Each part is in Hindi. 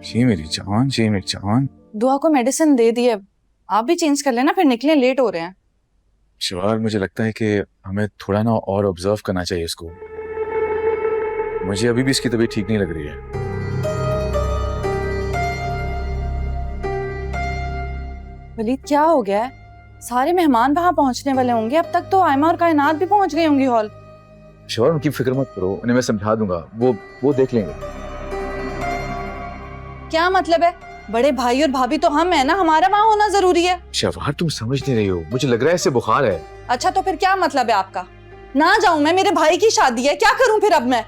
जी मेरी जान, जी मेरी जान। दुआ को मेडिसिन दे दी है, आप भी चेंज कर लेना, फिर निकले, लेट हो रहे हैं। शिवार, मुझे लगता है कि हमें थोड़ा ना और ऑब्जर्व करना चाहिए इसको। मुझे अभी भी इसकी तबीयत ठीक नहीं लग रही है। वलीद क्या हो गया है? सारे मेहमान वहां पहुंचने वाले होंगे, अब तक तो आयमा और कायनात भी पहुंच गई होंगी हॉल। शिवार, उनकी फिक्र मत करो, उन्हें मैं समझा दूंगा, वो देख लेंगे। क्या मतलब है? बड़े भाई और भाभी तो हम है ना, हमारा वहां होना जरूरी है। शिवार, तुम समझ नहीं रही हो, मुझे लग रहा है इससे बुखार है। अच्छा तो फिर क्या मतलब है आपका? ना जाऊं मैं, मेरे भाई की शादी है, क्या करूं फिर अब मैं?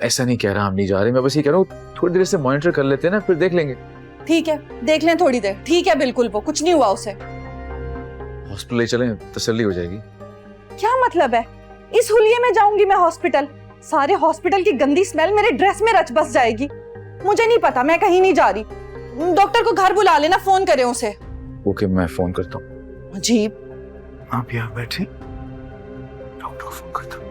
ऐसा नहीं कह रहा, हम नहीं जा रहे, मैं बस ये कह रहा हूँ थोड़ी देर से मॉनिटर कर लेते हैं ना, फिर देख लेंगे। ठीक है, देख लें थोड़ी देर। ठीक है बिल्कुल, वो कुछ नहीं हुआ उसे। हॉस्पिटल ले चलें, तसल्ली हो जाएगी। क्या मतलब है? इस हुलिये में जाऊंगी मैं हॉस्पिटल? सारे हॉस्पिटल की गंदी स्मेल मेरे ड्रेस में रच बस जाएगी। मुझे नहीं पता, मैं कहीं नहीं जा रही। डॉक्टर को घर बुला लेना, फोन करें उसे। ओके, मैं फोन करता हूँ। अजीब। आप यहाँ बैठे, डॉक्टर को फोन करता हूँ।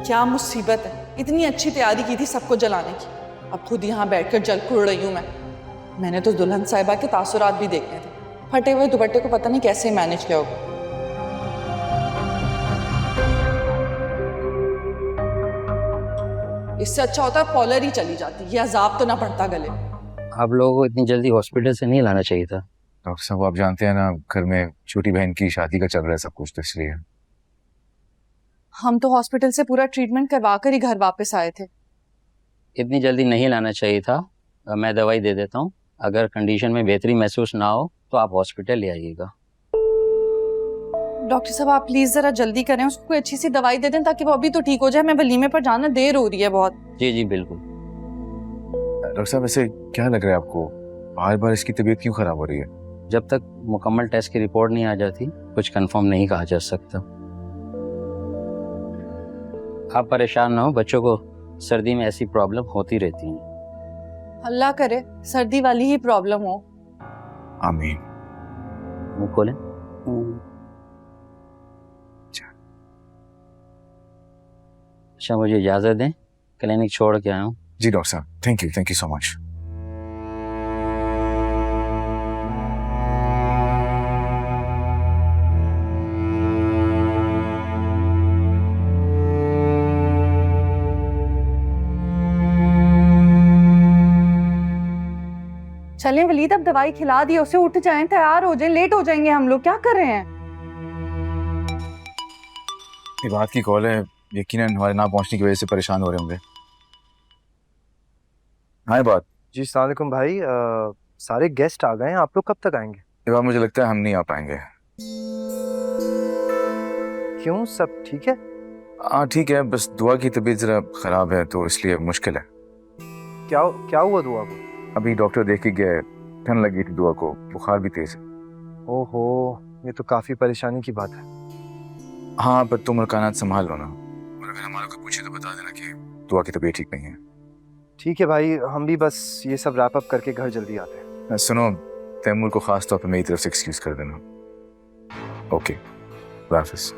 क्या मुसीबत है, इतनी अच्छी तैयारी की थी सबको जलाने की, अब खुद यहाँ बैठकर जल कुड़ रही हूँ मैं। मैंने तो दुल्हन साहिबा के तासुरात भी देखने थे। फटे हुए दुपट्टे को पता नहीं कैसे मैनेज किया होगा। इससे अच्छा होता है पॉलर ही चली जाती, ये अजाब तो ना पड़ता गले। आप लोगों को इतनी जल्दी हॉस्पिटल से नहीं लाना चाहिए था। डॉक्टर साहब, आप जानते हैं ना, घर में छोटी बहन की शादी का चल रहा है सब कुछ, तो इसलिए। हम तो हॉस्पिटल से पूरा ट्रीटमेंट करवा कर ही घर वापस आए थे। इतनी जल्दी नहीं लाना चाहिए था। मैं दवाई दे देता हूँ, अगर कंडीशन में बेहतरी महसूस ना हो तो आप हॉस्पिटल ले आइएगा। डॉक्टर साहब आप प्लीज जरा जल्दी करें, उसको कोई अच्छी सी दवाई दे दें ताकि वो अभी तो ठीक हो जाए। मैं वलीमे पर जाना, देर हो रही है बहुत। जी जी बिल्कुल। डॉक्टर साहब, वैसे क्या लग रहा है आपको, बार बार इसकी तबीयत क्यों खराब हो रही है? जब तक मुकम्मल टेस्ट की रिपोर्ट नहीं आ जाती कुछ कंफर्म नहीं कहा जा सकता। आप परेशान ना हो, बच्चों को सर्दी में ऐसी प्रॉब्लम होती रहती है। अल्लाह करे सर्दी वाली ही प्रॉब्लम हो। आमीन। मुंह खोलें। अच्छा मुझे इजाजत दें, क्लिनिक छोड़ के आया हूँ। जी डॉक्टर साहब, थैंक यू सो मच। चलें वलीद, अब दवाई खिला दी उसे, उठ जाएं, तैयार हो जाएं, लेट हो जाएंगे हम लोग। क्या कर रहे हैं? ये बात की कॉल है, यकीनन हमारे ना पहुंचने की वजह से परेशान हो रहे होंगे। हाँ बात। जी अस्सलाम वालेकुम भाई, सारे गेस्ट आ गए हैं, आप लोग कब तक आएंगे? ये बात मुझे लगता है हम नहीं आ पाएंगे। क्यों, सब ठीक है? हाँ ठीक है, बस दुआ की तबीयत जरा खराब है तो इसलिए मुश्किल है। क्या क्या हुआ दुआ को? अभी डॉक्टर देख के गए, ठंड लगी थी दुआ को, बुखार भी तेज है। ओहो, ये तो काफी परेशानी की बात है। हाँ पर तुम और कानात संभाल लो ना, और अगर हमारा कोई पूछे तो बता देना कि दुआ की तबीयत ठीक नहीं है। ठीक है भाई, हम भी बस ये सब रैप अप करके घर जल्दी आते हैं। सुनो, तैमूर को खास तौर पर मेरी तरफ से एक्सक्यूज कर देना। ओके, वापस।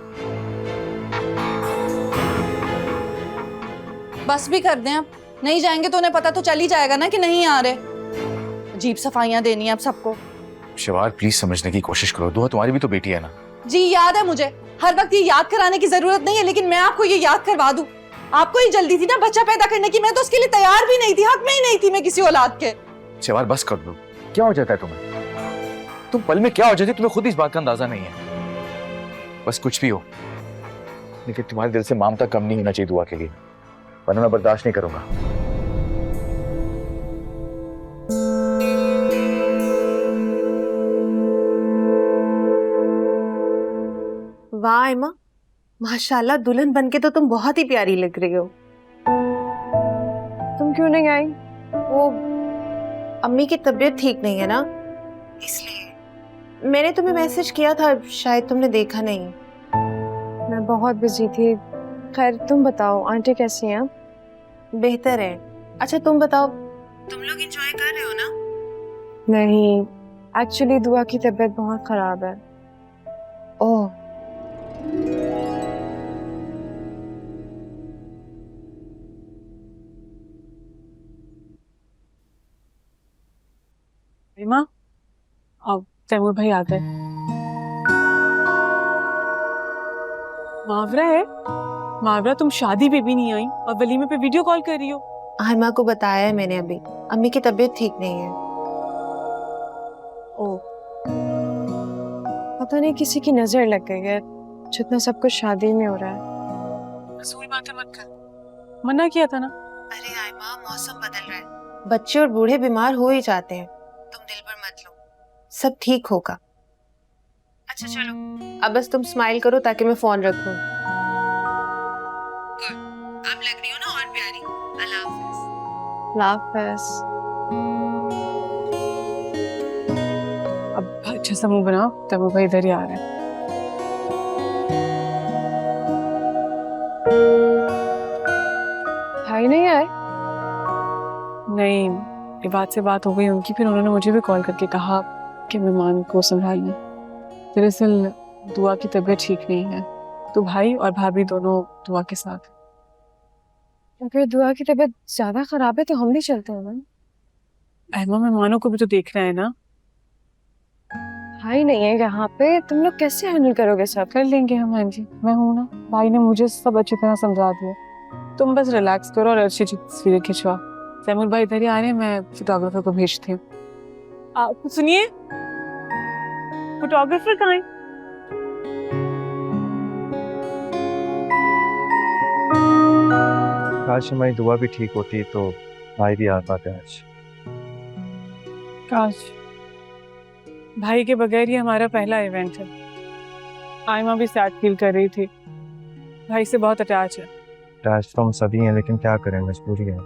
बस भी कर दें, अब नहीं जाएंगे तो उन्हें पता तो चल ही जाएगा ना कि नहीं आ रहे। अजीब सफाइयां देनी है अब सबको। शिवार प्लीज समझने की कोशिश करो, दुआ तुम्हारी भी तो बेटी है ना। जी याद है मुझे, हर वक्त ये याद कराने की जरूरत नहीं है, लेकिन मैं आपको ये याद करवा दूं। आपको ही जल्दी थी ना बच्चा पैदा करने की, मैं तो उसके लिए तैयार भी नहीं थी, हक में ही नहीं थी मैं किसी औलाद के। शिवार बस कर दो, क्या हो जाता है तुम्हें? तुम पल में क्या हो जाती, तुम्हें खुद इस बात का अंदाजा नहीं है। बस कुछ भी हो, लेकिन तुम्हारे दिल से ममता कम नहीं होना चाहिए दुआ के लिए, वरना मैं बर्दाश्त नहीं करूंगा। वाह एमा, माशाल्लाह दुल्हन बनके तो तुम बहुत ही प्यारी लग रही हो। तुम क्यों नहीं आई? वो अम्मी की तबीयत ठीक नहीं है ना, इसलिए मैंने तुम्हें मैसेज किया था, शायद तुमने देखा नहीं। मैं बहुत बिजी थी। खैर तुम बताओ, आंटी कैसी हैं? बेहतर है। अच्छा तुम बताओ, तुम लोग एंजॉय कर रहे हो ना? नहीं, एक्चुअली दुआ की तबीयत बहुत ख़राब है। ओह, रीमा, अब तैमूर भाई आ गए। मावरा है? मावरा, तुम शादी पे भी नहीं आई और वलीमे पे वीडियो कॉल कर रही हो। आयमा को बताया है मैंने अभी, अम्मी की तबीयत ठीक नहीं है। ओ, पता नहीं किसी की नजर लग गई है, जितना सब कुछ शादी में हो रहा है। रसूल बातें मत कर, मना किया था ना। अरे आयमा, मौसम बदल रहा है, बच्चे और बूढ़े बीमार हो ही जाते हैं, तुम दिल पर मत लो, सब ठीक होगा। अच्छा चलो, अब बस तुम स्माइल करो ताकि मैं फोन रखूं। आप लग रही हो ना और प्यारी। अल्लाह हाफिज। लाफिस। अब अच्छा सा मुंह बनाओ, तैमूर भाई इधर ही आ रहे हैं। भाई नहीं आए? नहीं, ये बात से बात हो गई उनकी, फिर उन्होंने मुझे भी कॉल करके कहा कि मेहमान को संभालना। दरअसल दुआ की तबीयत ठीक नहीं है, तो भाई और भाभी दोनों दुआ के साथ। अगर दुआ की तबीयत ज्यादा खराब है तो हम भी चलते हैं ना। अहमा, मेहमानों को भी तो देखना है ना। भाई नहीं है यहाँ पे, तुम लोग कैसे हैंडल करोगे? सब कर लेंगे हम। हाँ जी, मैं हूँ ना, भाई ने मुझे सब अच्छी तरह समझा दिया। तुम बस रिलैक्स करो और अच्छी तस्वीरें खिंचवा। तैमूर भाई इधर ही आ रहे हैं, मैं फोटोग्राफर को भेजती हूँ। आप सुनिए, फोटोग्राफर कहाँ है? काश हमारी दुआ भी ठीक होती तो भाई भी आ पाते आज। काश। भाई के बगैर ही हमारा पहला इवेंट है। आयमा भी सैड फील कर रही थी, भाई से बहुत अटैच है। अटैच तो हम सभी हैं, लेकिन क्या करें, मजबूरी है।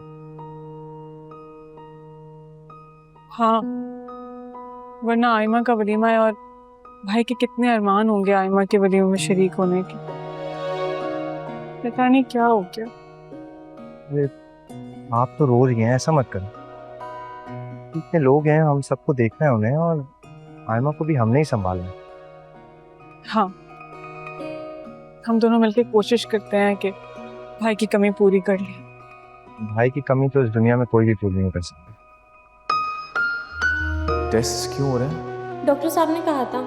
हाँ, वरना आयमा का वलीमा है और भाई के कितने अरमान होंगे आयमा के वलीमे में शरीक होने के। पता नहीं क्या हो गया। आप तो रो रही हैं, ऐसा मत करो। इतने लोग हैं, हम सबको देखना है उन्हें, और आयमा को भी हमने ही संभालना है। हाँ, हम दोनों मिलकर कोशिश करते हैं कि भाई की कमी पूरी कर ले। भाई की कमी तो इस दुनिया में कोई भी पूरी नहीं कर सकता। टेस्ट क्यों हो रहे हैं? डॉक्टर साहब ने कहा था।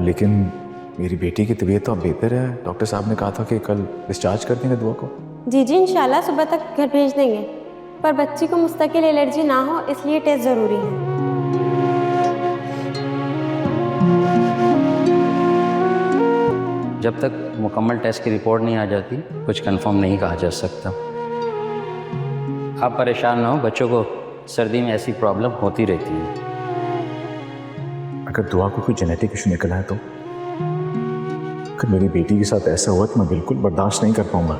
लेकिन मेरी बेटी की तबीयत तो अब बेहतर है। डॉक्टर साहब ने कहा था कि कल डिस्चार्ज कर देंगे दुआ को। जी जी, इंशाल्लाह सुबह तक घर भेज देंगे, पर बच्ची को मुस्तकिल एलर्जी ना हो इसलिए टेस्ट ज़रूरी है। जब तक मुकम्मल टेस्ट की रिपोर्ट नहीं आ जाती कुछ कंफर्म नहीं कहा जा सकता। आप परेशान ना हो, बच्चों को सर्दी में ऐसी प्रॉब्लम होती रहती है। अगर दुआ को कोई जेनेटिक इशू निकला है तो, अगर मेरी बेटी के साथ ऐसा हुआ तो मैं बिल्कुल बर्दाश्त नहीं कर पाऊंगा।